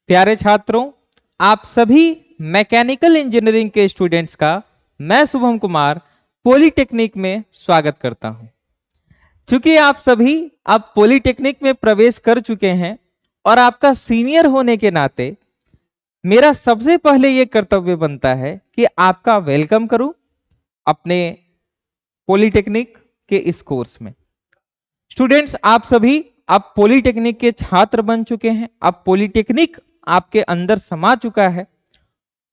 प्यारे छात्रों, आप सभी मैकेनिकल इंजीनियरिंग के स्टूडेंट्स का मैं शुभम कुमार पॉलिटेक्निक में स्वागत करता हूं। चूंकि आप सभी अब पॉलिटेक्निक में प्रवेश कर चुके हैं और आपका सीनियर होने के नाते मेरा सबसे पहले यह कर्तव्य बनता है कि आपका वेलकम करूं अपने पॉलिटेक्निक के इस कोर्स में। स्टूडेंट्स, आप सभी अब पॉलिटेक्निक के छात्र बन चुके हैं। अब पॉलिटेक्निक आपके अंदर समा चुका है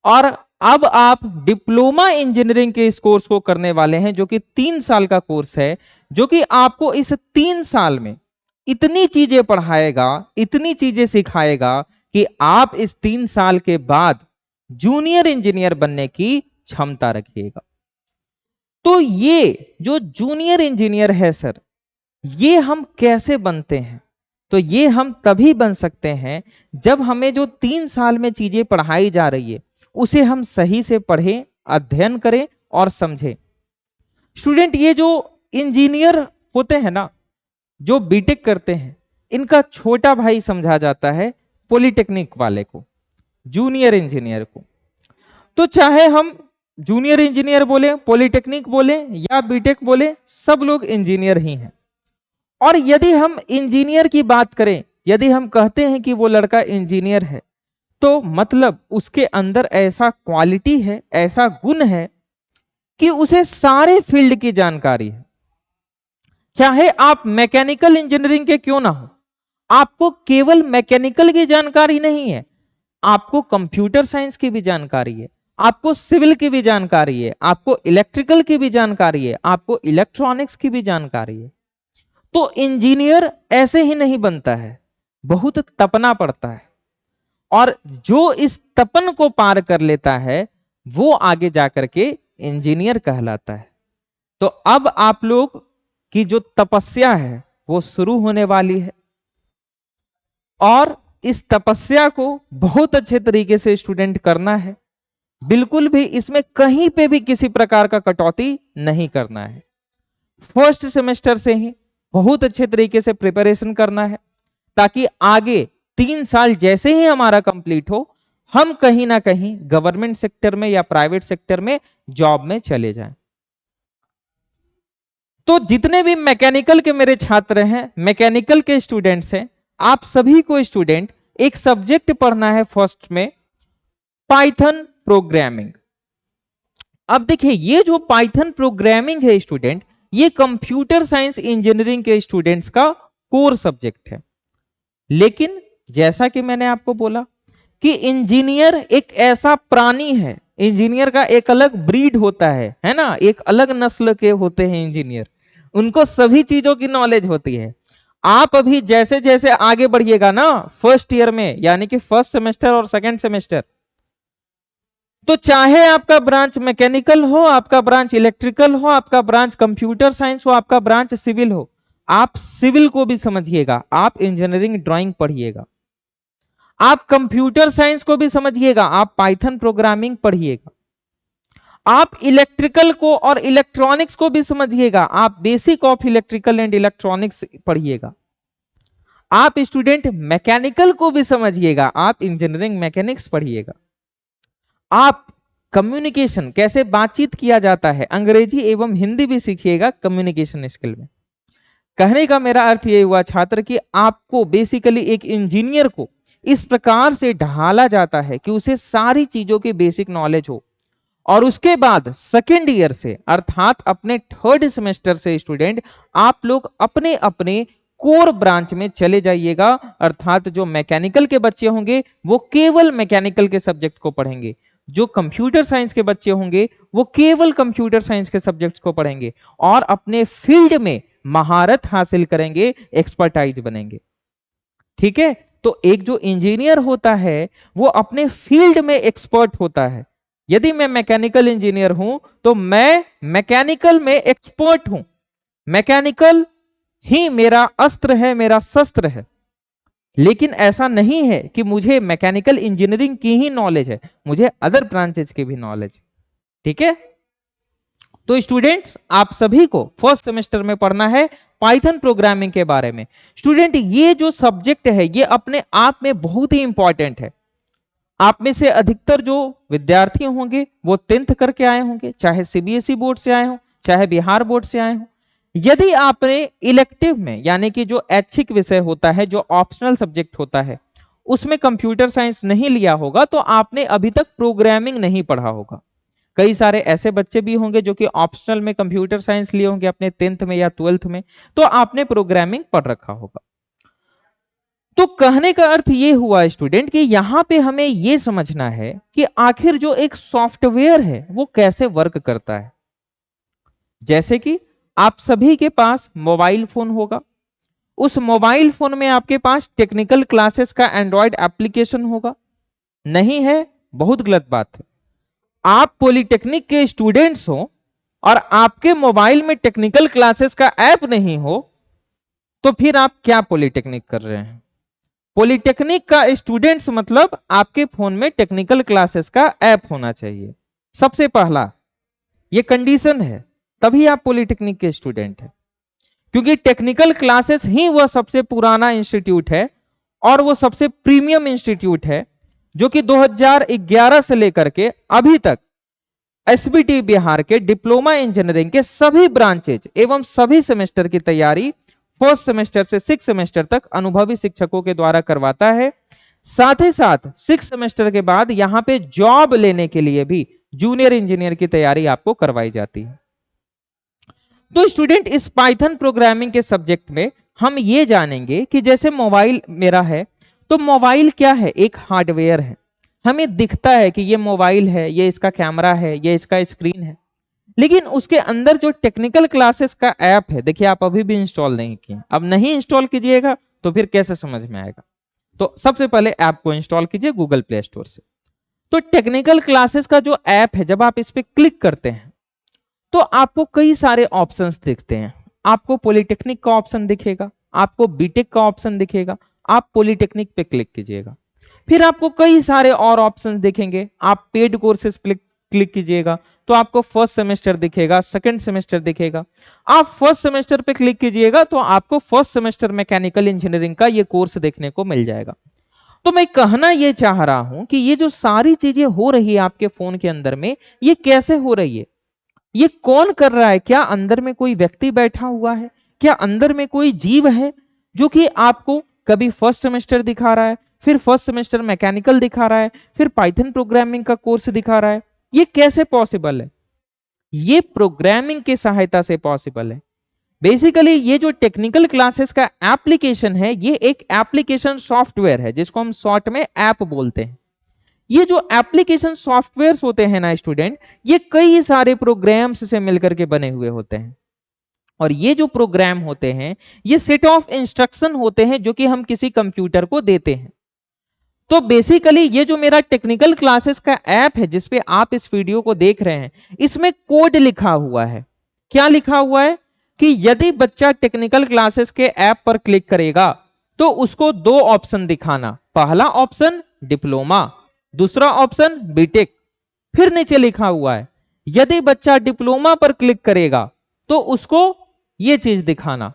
और अब आप डिप्लोमा इंजीनियरिंग के इस कोर्स को करने वाले हैं, जो कि 3 साल का कोर्स है, जो कि आपको इस 3 साल में इतनी चीजें पढ़ाएगा, इतनी चीजें सिखाएगा कि आप इस 3 साल के बाद जूनियर इंजीनियर बनने की क्षमता रखिएगा। तो ये जो जूनियर इंजीनियर है सर, ये हम कैसे बनते हैं? तो ये हम तभी बन सकते हैं जब हमें जो 3 साल में चीजें पढ़ाई जा रही है उसे हम सही से पढ़ें, अध्ययन करें और समझें। स्टूडेंट, ये जो इंजीनियर होते हैं ना, जो बीटेक करते हैं, इनका छोटा भाई समझा जाता है पॉलिटेक्निक वाले को, जूनियर इंजीनियर को। तो चाहे हम जूनियर इंजीनियर बोले, पॉलिटेक्निक बोले या बीटेक बोले, सब लोग इंजीनियर ही हैं। और यदि हम इंजीनियर की बात करें, यदि हम कहते हैं कि वो लड़का इंजीनियर है, तो मतलब उसके अंदर ऐसा क्वालिटी है, ऐसा गुण है कि उसे सारे फील्ड की जानकारी है। चाहे आप मैकेनिकल इंजीनियरिंग के क्यों ना हो, आपको केवल मैकेनिकल की जानकारी नहीं है, आपको कंप्यूटर साइंस की भी जानकारी है, आपको सिविल की भी जानकारी है, आपको इलेक्ट्रिकल की भी जानकारी है, आपको इलेक्ट्रॉनिक्स की भी जानकारी है। तो इंजीनियर ऐसे ही नहीं बनता है, बहुत तपना पड़ता है, और जो इस तपन को पार कर लेता है वो आगे जाकर के इंजीनियर कहलाता है। तो अब आप लोग की जो तपस्या है वो शुरू होने वाली है, और इस तपस्या को बहुत अच्छे तरीके से स्टूडेंट करना है। बिल्कुल भी इसमें कहीं पे भी किसी प्रकार का कटौती नहीं करना है। फर्स्ट सेमेस्टर से ही बहुत अच्छे तरीके से प्रिपरेशन करना है, ताकि आगे 3 साल जैसे ही हमारा कंप्लीट हो, हम कहीं ना कहीं गवर्नमेंट सेक्टर में या प्राइवेट सेक्टर में जॉब में चले जाएं। तो जितने भी मैकेनिकल के मेरे छात्र हैं, मैकेनिकल के स्टूडेंट्स हैं, आप सभी को स्टूडेंट एक सब्जेक्ट पढ़ना है फर्स्ट में, पाइथन प्रोग्रामिंग। अब देखिए, ये जो पाइथन प्रोग्रामिंग है स्टूडेंट, ये कंप्यूटर साइंस इंजीनियरिंग के स्टूडेंट्स का कोर सब्जेक्ट है। लेकिन जैसा कि मैंने आपको बोला कि इंजीनियर एक ऐसा प्राणी है, इंजीनियर का एक अलग ब्रीड होता है ना, एक अलग नस्ल के होते हैं इंजीनियर, उनको सभी चीजों की नॉलेज होती है। आप अभी जैसे जैसे आगे बढ़िएगा ना फर्स्ट ईयर में, यानी कि फर्स्ट सेमेस्टर और सेकंड सेमेस्टर, तो चाहे आपका ब्रांच मैकेनिकल हो, आपका ब्रांच इलेक्ट्रिकल हो, आपका ब्रांच कंप्यूटर साइंस हो, आपका ब्रांच सिविल हो, आप सिविल को भी समझिएगा, आप इंजीनियरिंग ड्राइंग पढ़िएगा, आप कंप्यूटर साइंस को भी समझिएगा, आप पाइथन प्रोग्रामिंग पढ़िएगा, आप इलेक्ट्रिकल को और इलेक्ट्रॉनिक्स को भी समझिएगा, आप basic of electrical and electronics पढ़िएगा, आप स्टूडेंट मैकेनिकल को भी समझिएगा, आप इंजीनियरिंग मैकेनिक्स पढ़िएगा, आप कम्युनिकेशन, कैसे बातचीत किया जाता है, अंग्रेजी एवं हिंदी भी सीखिएगा कम्युनिकेशन स्किल में। कहने का मेरा अर्थ यह हुआ छात्र कि आपको बेसिकली एक इंजीनियर को इस प्रकार से ढाला जाता है कि उसे सारी चीजों की बेसिक नॉलेज हो, और उसके बाद सेकेंड ईयर से अर्थात अपने थर्ड सेमेस्टर से स्टूडेंट आप लोग अपने अपने कोर ब्रांच में चले जाइएगा। अर्थात जो मैकेनिकल के बच्चे होंगे वो केवल मैकेनिकल के सब्जेक्ट को पढ़ेंगे, जो कंप्यूटर साइंस के बच्चे होंगे वो केवल कंप्यूटर साइंस के सब्जेक्ट्स को पढ़ेंगे और अपने फील्ड में महारत हासिल करेंगे, एक्सपर्टाइज बनेंगे। ठीक है, तो एक जो इंजीनियर होता है वो अपने फील्ड में एक्सपर्ट होता है। यदि मैं मैकेनिकल इंजीनियर हूं तो मैं मैकेनिकल में एक्सपर्ट हूं, मैकेनिकल ही मेरा अस्त्र है, मेरा शस्त्र है। लेकिन ऐसा नहीं है कि मुझे मैकेनिकल इंजीनियरिंग की ही नॉलेज है, मुझे अदर ब्रांचेज की भी नॉलेज। ठीक है, तो स्टूडेंट्स आप सभी को फर्स्ट सेमेस्टर में पढ़ना है पाइथन प्रोग्रामिंग के बारे में। स्टूडेंट, ये जो सब्जेक्ट है ये अपने आप में बहुत ही इंपॉर्टेंट है। आप में से अधिकतर जो विद्यार्थी होंगे वो 10th करके आए होंगे, चाहे सीबीएसई बोर्ड से आए हो चाहे बिहार बोर्ड से आए हो। यदि आपने इलेक्टिव में यानी कि जो ऐच्छिक विषय होता है, जो ऑप्शनल सब्जेक्ट होता है, उसमें कंप्यूटर साइंस नहीं लिया होगा तो आपने अभी तक प्रोग्रामिंग नहीं पढ़ा होगा। कई सारे ऐसे बच्चे भी होंगे जो कि ऑप्शनल में कंप्यूटर साइंस लिए होंगे अपने 10th में या 12th में, तो आपने प्रोग्रामिंग पढ़ रखा होगा। तो कहने का अर्थ ये हुआ स्टूडेंट कि यहां पे हमें ये समझना है कि आखिर जो एक सॉफ्टवेयर है वो कैसे वर्क करता है। जैसे कि आप सभी के पास मोबाइल फोन होगा, उस मोबाइल फोन में आपके पास टेक्निकल क्लासेस का एंड्रॉयड एप्लीकेशन होगा। नहीं है? बहुत गलत बात है। आप पॉलिटेक्निक के स्टूडेंट्स हो और आपके मोबाइल में टेक्निकल क्लासेस का ऐप नहीं हो, तो फिर आप क्या पॉलिटेक्निक कर रहे हैं? पॉलिटेक्निक का स्टूडेंट्स मतलब आपके फोन में टेक्निकल क्लासेस का ऐप होना चाहिए। सबसे पहला ये कंडीशन है, तभी आप पॉलिटेक्निक के स्टूडेंट हैं। क्योंकि टेक्निकल क्लासेस ही वह सबसे पुराना इंस्टीट्यूट है और वो सबसे प्रीमियम इंस्टीट्यूट है जो कि 2011 से लेकर के अभी तक एसबीटी बिहार के डिप्लोमा इंजीनियरिंग के सभी ब्रांचेज एवं सभी सेमेस्टर की तैयारी फर्स्ट सेमेस्टर से 6 सेमेस्टर तक अनुभवी शिक्षकों के द्वारा करवाता है। साथ ही साथ 6 सेमेस्टर के बाद यहां पे जॉब लेने के लिए भी जूनियर इंजीनियर की तैयारी आपको करवाई जाती है। तो स्टूडेंट, इस पाइथन प्रोग्रामिंग के सब्जेक्ट में हम ये जानेंगे कि जैसे मोबाइल मेरा है, तो मोबाइल क्या है? एक हार्डवेयर है। हमें दिखता है कि ये मोबाइल है, ये इसका कैमरा है, ये इसका स्क्रीन है, लेकिन उसके अंदर जो टेक्निकल क्लासेस का ऐप है, देखिए आप अभी भी इंस्टॉल नहीं किए। अब नहीं इंस्टॉल कीजिएगा तो फिर कैसे समझ में आएगा? तो सबसे पहले ऐप को इंस्टॉल कीजिए गूगल प्ले स्टोर से। तो टेक्निकल क्लासेस का जो ऐप है, जब आप इस पर क्लिक करते हैं तो आपको कई सारे ऑप्शंस दिखते हैं। आपको पॉलिटेक्निक का ऑप्शन दिखेगा, आपको बीटेक का ऑप्शन दिखेगा, आप पॉलिटेक्निक पे क्लिक कीजिएगा। फिर आपको कई सारे और ऑप्शंस दिखेंगे। आप पेड कोर्सेज पे क्लिक कीजिएगा तो आपको फर्स्ट सेमेस्टर दिखेगा, सेकंड सेमेस्टर दिखेगा। आप फर्स्ट सेमेस्टर पे क्लिक कीजिएगा तो आपको फर्स्ट सेमेस्टर मैकेनिकल इंजीनियरिंग का ये कोर्स देखने को मिल जाएगा। तो मैं कहना ये चाह रहा हूं कि ये जो सारी चीजें हो रही है आपके फोन के अंदर में, ये कैसे हो रही है? ये कौन कर रहा है? क्या अंदर में कोई व्यक्ति बैठा हुआ है? क्या अंदर में कोई जीव है जो कि आपको कभी फर्स्ट सेमेस्टर दिखा रहा है, फिर फर्स्ट सेमेस्टर मैकेनिकल दिखा रहा है, फिर पाइथन प्रोग्रामिंग का कोर्स दिखा रहा है? ये कैसे पॉसिबल है? ये प्रोग्रामिंग की सहायता से पॉसिबल है। बेसिकली ये जो टेक्निकल क्लासेस का एप्लीकेशन है, ये एक एप्लीकेशन सॉफ्टवेयर है जिसको हम शॉर्ट में ऐप बोलते हैं। ये जो एप्लीकेशन सॉफ्टवेयर्स होते हैं ना स्टूडेंट, ये कई सारे प्रोग्राम्स से मिलकर के बने हुए होते हैं। और ये जो प्रोग्राम होते हैं, ये सेट ऑफ इंस्ट्रक्शन होते हैं जो कि हम किसी कंप्यूटर को देते हैं। तो बेसिकली ये जो मेरा टेक्निकल क्लासेस का ऐप है जिसपे आप इस वीडियो को देख रहे हैं, इसमें कोड लिखा हुआ है। क्या लिखा हुआ है? कि यदि बच्चा टेक्निकल क्लासेस के ऐप पर क्लिक करेगा तो उसको 2 ऑप्शन दिखाना। पहला ऑप्शन डिप्लोमा, दूसरा ऑप्शन बीटेक। फिर नीचे लिखा हुआ है यदि बच्चा डिप्लोमा पर क्लिक करेगा तो उसको ये चीज दिखाना।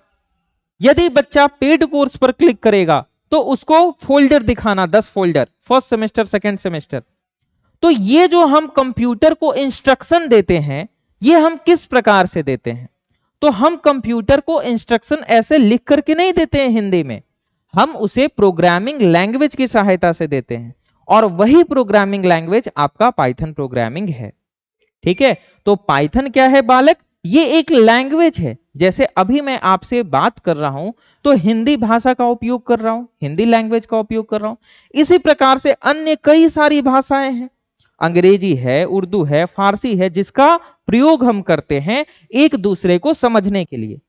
यदि बच्चा पेड कोर्स पर क्लिक करेगा तो उसको फोल्डर दिखाना, 10 folder, first semester second semester. तो ये जो हम कंप्यूटर को इंस्ट्रक्शन देते हैं, ये हम किस प्रकार से देते हैं? तो हम कंप्यूटर को इंस्ट्रक्शन ऐसे लिख करके नहीं देते हैं हिंदी में, हम उसे प्रोग्रामिंग लैंग्वेज की सहायता से देते हैं। और वही प्रोग्रामिंग लैंग्वेज आपका पाइथन प्रोग्रामिंग है। ठीक है? तो पाइथन क्या है बालक? ये एक लैंग्वेज है। जैसे अभी मैं आपसे बात कर रहा हूं तो हिंदी भाषा का उपयोग कर रहा हूं, हिंदी लैंग्वेज का उपयोग कर रहा हूं। इसी प्रकार से अन्य कई सारी भाषाएं हैं, अंग्रेजी है, उर्दू है, फारसी है, जिसका प्रयोग हम करते हैं एक दूसरे को समझने के लिए।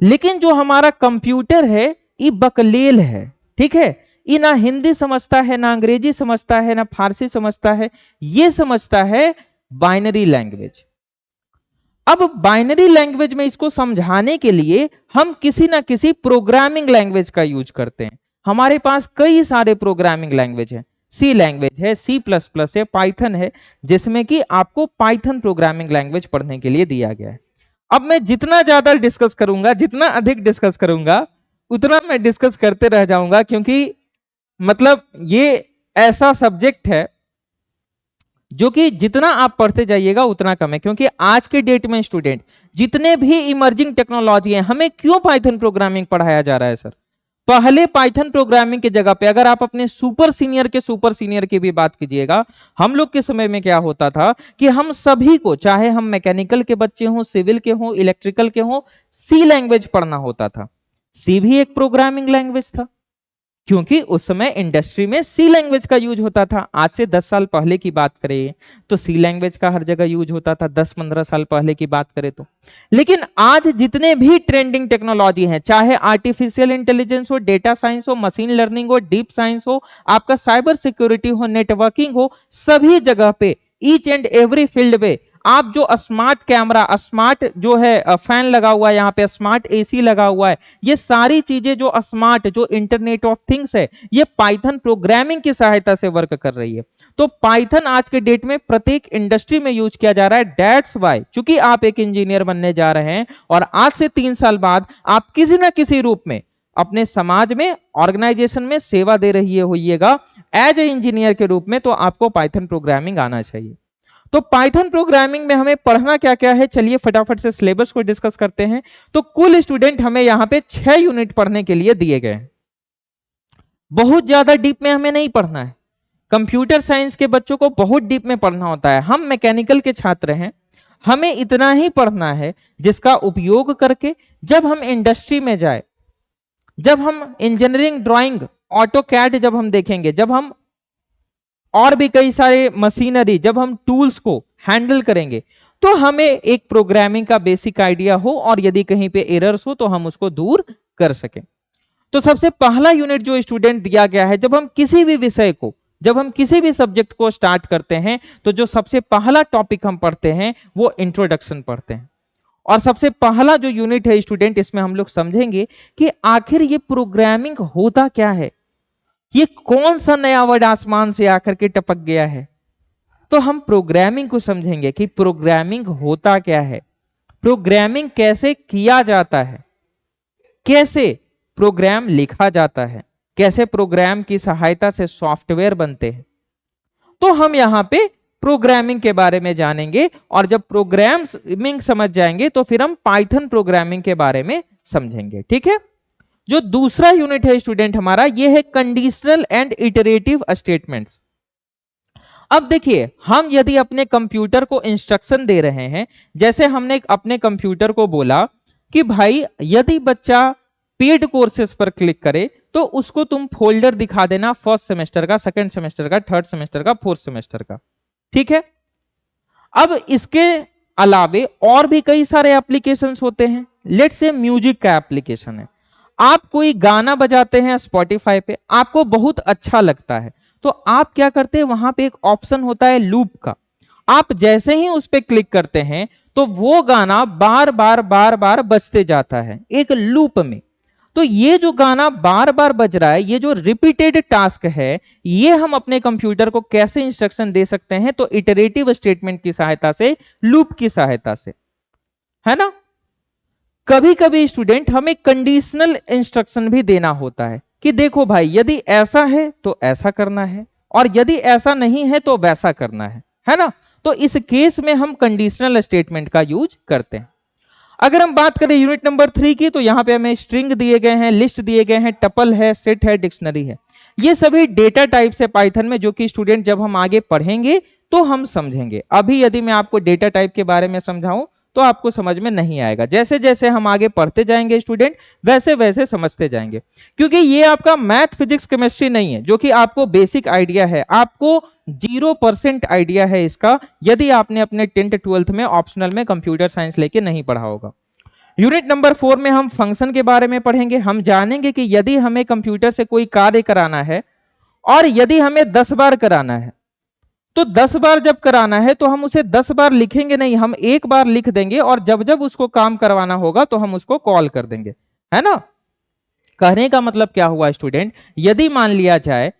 लेकिन जो हमारा कंप्यूटर है ये बकलेल है। ठीक है? ये ना हिंदी समझता है, ना अंग्रेजी समझता है, ना फारसी समझता है, ये समझता है बाइनरी लैंग्वेज। अब बाइनरी लैंग्वेज में इसको समझाने के लिए हम किसी ना किसी प्रोग्रामिंग लैंग्वेज का यूज करते हैं। हमारे पास कई सारे प्रोग्रामिंग लैंग्वेज है, सी लैंग्वेज है, C++ है, पाइथन है, जिसमें कि आपको पाइथन प्रोग्रामिंग लैंग्वेज पढ़ने के लिए दिया गया है। अब मैं जितना ज्यादा डिस्कस करूंगा, जितना अधिक डिस्कस करूंगा, उतना मैं डिस्कस करते रह जाऊंगा, क्योंकि मतलब ये ऐसा सब्जेक्ट है जो कि जितना आप पढ़ते जाइएगा उतना कम है, क्योंकि आज के डेट में स्टूडेंट जितने भी इमर्जिंग टेक्नोलॉजी है, हमें क्यों पाइथन प्रोग्रामिंग पढ़ाया जा रहा है सर? पहले पाइथन प्रोग्रामिंग की जगह पे अगर आप अपने सुपर सीनियर की भी बात कीजिएगा, हम लोग के समय में क्या होता था कि हम सभी को, चाहे हम मैकेनिकल के बच्चे हों, सिविल के हों, इलेक्ट्रिकल के हों, सी लैंग्वेज पढ़ना होता था। सी भी एक प्रोग्रामिंग लैंग्वेज था, क्योंकि उस समय इंडस्ट्री में सी लैंग्वेज का यूज होता था। आज से 10 साल पहले की बात करें तो सी लैंग्वेज का हर जगह यूज होता था, 10-15 साल पहले की बात करें तो। लेकिन आज जितने भी ट्रेंडिंग टेक्नोलॉजी हैं, चाहे आर्टिफिशियल इंटेलिजेंस हो, डेटा साइंस हो, मशीन लर्निंग हो, डीप साइंस हो, आपका साइबर सिक्योरिटी हो, नेटवर्किंग हो, सभी जगह पे, ईच एंड एवरी फील्ड पे आप जो स्मार्ट कैमरा, स्मार्ट जो है फैन लगा हुआ है, यहाँ पे स्मार्ट एसी लगा हुआ है, ये सारी चीजें जो स्मार्ट, जो इंटरनेट ऑफ थिंग्स है, ये पाइथन प्रोग्रामिंग की सहायता से वर्क कर रही है। तो पाइथन आज के डेट में प्रत्येक इंडस्ट्री में यूज किया जा रहा है। दैट्स वाई, चूंकि आप एक इंजीनियर बनने जा रहे हैं और आज से 3 साल बाद आप किसी ना किसी रूप में अपने समाज में, ऑर्गेनाइजेशन में सेवा दे रही होइएगा एज ए इंजीनियर के रूप में, तो आपको पाइथन प्रोग्रामिंग आना चाहिए। तो पाइथन प्रोग्रामिंग में हमें पढ़ना क्या क्या है, चलिए फटाफट से सिलेबस को डिस्कस करते हैं। तो कुल स्टूडेंट हमें यहां पे 6 यूनिट पढ़ने के लिए दिए गए हैं। बहुत ज्यादा डीप में हमें नहीं पढ़ना है। कंप्यूटर साइंस के बच्चों को बहुत डीप में पढ़ना होता है। हम मैकेनिकल के छात्र हैं, हमें इतना ही पढ़ना है जिसका उपयोग करके जब हम इंडस्ट्री में जाए, जब हम इंजीनियरिंग ड्राइंग, ऑटो कैड जब हम देखेंगे, जब हम और भी कई सारे मशीनरी, जब हम टूल्स को हैंडल करेंगे, तो हमें एक प्रोग्रामिंग का बेसिक आइडिया हो और यदि कहीं पे एरर्स हो तो हम उसको दूर कर सकें। तो सबसे पहला यूनिट जो स्टूडेंट दिया गया है, जब हम किसी भी विषय को, जब हम किसी भी सब्जेक्ट को स्टार्ट करते हैं, तो जो सबसे पहला टॉपिक हम पढ़ते हैं वो इंट्रोडक्शन पढ़ते हैं। और सबसे पहला जो यूनिट है स्टूडेंट, इसमें हम लोग समझेंगे कि आखिर ये प्रोग्रामिंग होता क्या है, ये कौन सा नया वर्ड आसमान से आकर के टपक गया है। तो हम प्रोग्रामिंग को समझेंगे कि प्रोग्रामिंग होता क्या है, प्रोग्रामिंग कैसे किया जाता है, कैसे प्रोग्राम लिखा जाता है, कैसे प्रोग्राम की सहायता से सॉफ्टवेयर बनते हैं। तो हम यहां पे प्रोग्रामिंग के बारे में जानेंगे, और जब प्रोग्रामिंग समझ जाएंगे तो फिर हम पाइथन प्रोग्रामिंग के बारे में समझेंगे। ठीक है। जो दूसरा यूनिट है स्टूडेंट हमारा, ये है कंडीशनल एंड इटरेटिव स्टेटमेंट्स। अब देखिए, हम यदि अपने कंप्यूटर को इंस्ट्रक्शन दे रहे हैं, जैसे हमने अपने कंप्यूटर को बोला कि भाई यदि बच्चा पेड कोर्सेज पर क्लिक करे तो उसको तुम फोल्डर दिखा देना, फर्स्ट सेमेस्टर का, सेकंड सेमेस्टर का, थर्ड सेमेस्टर का, फोर्थ सेमेस्टर का। ठीक है। अब इसके अलावे और भी कई सारे एप्लीकेशंस होते हैं। लेट्स से म्यूजिक का एप्लीकेशन है, आप कोई गाना बजाते हैं स्पॉटिफाई पे, आपको बहुत अच्छा लगता है, तो आप क्या करते हैं, वहां पे एक ऑप्शन होता है लूप का। आप जैसे ही उस पे क्लिक करते हैं तो वो गाना बार बार बजते जाता है एक लूप में। तो ये जो गाना बार बार बज रहा है, ये जो रिपीटेड टास्क है, ये हम अपने कंप्यूटर को कैसे इंस्ट्रक्शन दे सकते हैं, तो इटरेटिव स्टेटमेंट की सहायता से, लूप की सहायता से, है ना। कभी कभी स्टूडेंट हमें कंडीशनल इंस्ट्रक्शन भी देना होता है कि देखो भाई यदि ऐसा है तो ऐसा करना है, और यदि ऐसा नहीं है तो वैसा करना है ना। तो इस केस में हम कंडीशनल स्टेटमेंट का यूज करते हैं। अगर हम बात करें यूनिट नंबर 3 की, तो यहां पे हमें स्ट्रिंग दिए गए हैं, लिस्ट दिए गए हैं, टपल है, सेट है, डिक्शनरी है। ये सभी डेटा टाइप्स है पाइथन में, जो कि स्टूडेंट जब हम आगे पढ़ेंगे तो हम समझेंगे। अभी यदि मैं आपको डेटा टाइप के बारे में समझाऊं तो आपको समझ में नहीं आएगा। जैसे जैसे हम आगे पढ़ते जाएंगे स्टूडेंट, वैसे वैसे समझते जाएंगे, क्योंकि ये आपका मैथ, फिजिक्स, केमिस्ट्री नहीं है जो कि आपको बेसिक आइडिया है। आपको 0% आइडिया है इसका, यदि आपने अपने 10th 12th में ऑप्शनल में कंप्यूटर साइंस लेके नहीं पढ़ा होगा। यूनिट नंबर 4 में हम फंक्शन के बारे में पढ़ेंगे। हम जानेंगे कि यदि हमें कंप्यूटर से कोई कार्य कराना है और यदि हमें 10 बार कराना है, तो 10 बार जब कराना है तो हम उसे 10 बार लिखेंगे नहीं, हम एक बार लिख देंगे, और जब जब उसको काम करवाना होगा तो हम उसको कॉल कर देंगे, है ना। कहने का मतलब क्या हुआ स्टूडेंट, यदि मान लिया जाए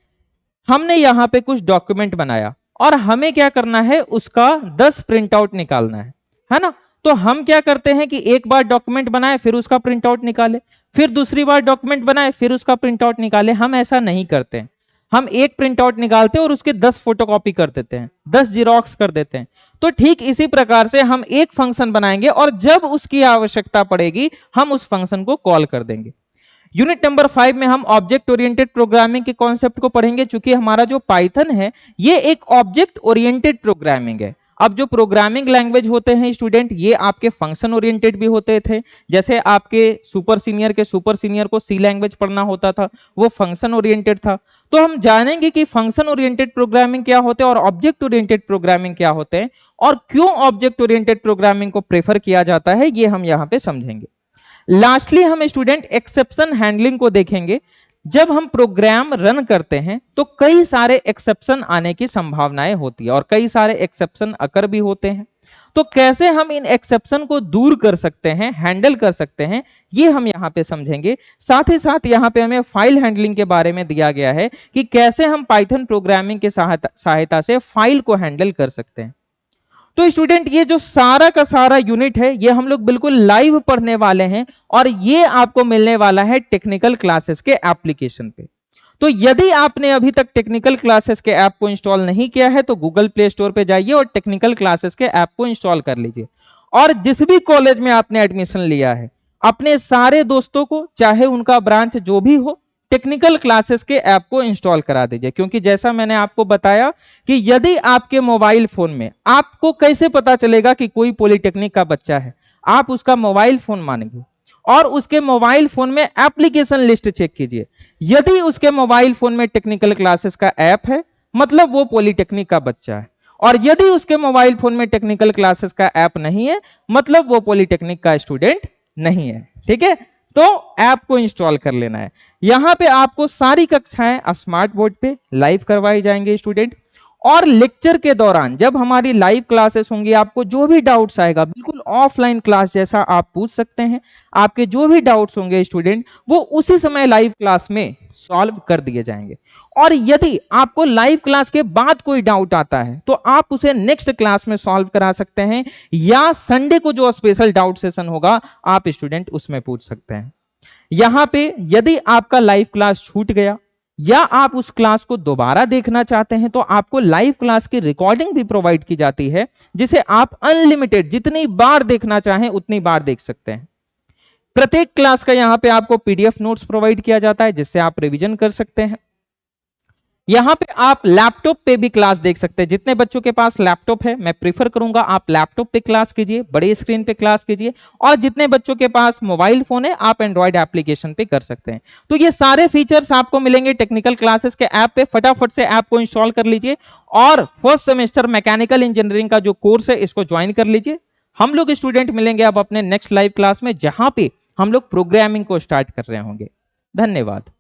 हमने यहां पे कुछ डॉक्यूमेंट बनाया और हमें क्या करना है, उसका 10 प्रिंट आउट निकालना है ना। तो हम क्या करते हैं कि एक बार डॉक्यूमेंट बनाए फिर उसका प्रिंट आउट निकाले, फिर दूसरी बार डॉक्यूमेंट बनाए फिर उसका प्रिंट आउट निकाले। हम ऐसा नहीं करते हैं। हम एक प्रिंट आउट निकालते हैं और उसके 10 फोटोकॉपी कर देते हैं, 10 जीरोक्स कर देते हैं। तो ठीक इसी प्रकार से हम एक फंक्शन बनाएंगे और जब उसकी आवश्यकता पड़ेगी हम उस फंक्शन को कॉल कर देंगे। यूनिट नंबर 5 में हम ऑब्जेक्ट ओरिएंटेड प्रोग्रामिंग के कॉन्सेप्ट को पढ़ेंगे। चूंकि हमारा जो पाइथन है ये एक ऑब्जेक्ट ओरिएंटेड प्रोग्रामिंग है। अब जो प्रोग्रामिंग लैंग्वेज होते हैं स्टूडेंट, ये आपके फंक्शन ओरिएंटेड भी होते थे। जैसे आपके सुपर सीनियर को सी लैंग्वेज पढ़ना होता था, वो फंक्शन ओरिएंटेड था। तो हम जानेंगे कि फंक्शन ओरिएंटेड प्रोग्रामिंग क्या होते हैं और ऑब्जेक्ट ओरिएंटेड प्रोग्रामिंग क्या होते हैं, और क्यों ऑब्जेक्ट ओरिएंटेड प्रोग्रामिंग को प्रेफर किया जाता है, ये हम यहाँ पे समझेंगे। लास्टली हम स्टूडेंट एक्सेप्शन हैंडलिंग को देखेंगे। जब हम प्रोग्राम रन करते हैं तो कई सारे एक्सेप्शन आने की संभावनाएं होती है और कई सारे एक्सेप्शन अकर भी होते हैं। तो कैसे हम इन एक्सेप्शन को दूर कर सकते हैं, हैंडल कर सकते हैं, ये हम यहाँ पे समझेंगे। साथ ही साथ यहाँ पे हमें फाइल हैंडलिंग के बारे में दिया गया है कि कैसे हम पाइथन प्रोग्रामिंग के सहायता से फाइल को हैंडल कर सकते हैं। तो स्टूडेंट ये जो सारा का सारा यूनिट है ये हम लोग बिल्कुल लाइव पढ़ने वाले हैं और ये आपको मिलने वाला है टेक्निकल क्लासेस के एप्लीकेशन पे। तो यदि आपने अभी तक टेक्निकल क्लासेस के ऐप को इंस्टॉल नहीं किया है तो गूगल प्ले स्टोर पे जाइए और टेक्निकल क्लासेस के ऐप को इंस्टॉल कर लीजिए। और जिस भी कॉलेज में आपने एडमिशन लिया है अपने सारे दोस्तों को, चाहे उनका ब्रांच जो भी हो, टेक्निकल क्लासेस के ऐप को इंस्टॉल करा दीजिए। क्योंकि जैसा मैंने आपको बताया कि यदि आपके मोबाइल फोन में, आपको कैसे पता चलेगा कि कोई पॉलिटेक्निक का बच्चा है, आप उसका मोबाइल फोन मानेंगे और उसके मोबाइल फोन में एप्लीकेशन लिस्ट चेक कीजिए। यदि उसके मोबाइल फोन में टेक्निकल क्लासेस का ऐप है मतलब वो पॉलिटेक्निक का बच्चा है, और यदि उसके मोबाइल फोन में टेक्निकल क्लासेस का ऐप नहीं है मतलब वो पॉलिटेक्निक का स्टूडेंट नहीं है। ठीक है, तो ऐप को इंस्टॉल कर लेना है। यहां पे आपको सारी कक्षाएं स्मार्ट बोर्ड पे लाइव करवाई जाएंगे स्टूडेंट। और लेक्चर के दौरान जब हमारी लाइव क्लासेस होंगी आपको जो भी डाउट्स आएगा बिल्कुल ऑफलाइन क्लास जैसा आप पूछ सकते हैं। आपके जो भी डाउट्स होंगे स्टूडेंट वो उसी समय लाइव क्लास में सॉल्व कर दिए जाएंगे। और यदि आपको लाइव क्लास के बाद कोई डाउट आता है तो आप उसे नेक्स्ट क्लास में सॉल्व करा सकते हैं, या संडे को जो स्पेशल डाउट सेशन होगा आप स्टूडेंट उसमें पूछ सकते हैं। यहां पे यदि आपका लाइव क्लास छूट गया या आप उस क्लास को दोबारा देखना चाहते हैं तो आपको लाइव क्लास की रिकॉर्डिंग भी प्रोवाइड की जाती है, जिसे आप अनलिमिटेड जितनी बार देखना चाहें उतनी बार देख सकते हैं। प्रत्येक क्लास का यहां पे आपको पीडीएफ नोट्स प्रोवाइड किया जाता है जिससे आप रिवीजन कर सकते हैं। यहां पे आप लैपटॉप पे भी क्लास देख सकते हैं। जितने बच्चों के पास लैपटॉप है मैं प्रीफर करूंगा आप लैपटॉप पे क्लास कीजिए, बड़े स्क्रीन पे क्लास कीजिए। और जितने बच्चों के पास मोबाइल फोन है आप एंड्रॉइड एप्लीकेशन पे कर सकते हैं। तो ये सारे फीचर्स आपको मिलेंगे टेक्निकल क्लासेस के ऐप पे। फटाफट से ऐप को इंस्टॉल कर लीजिए और फर्स्ट सेमेस्टर मैकेनिकल इंजीनियरिंग का जो कोर्स है इसको ज्वाइन कर लीजिए। हम लोग स्टूडेंट मिलेंगे अब अपने नेक्स्ट लाइव क्लास में जहां पे हम लोग प्रोग्रामिंग को स्टार्ट कर रहे होंगे। धन्यवाद।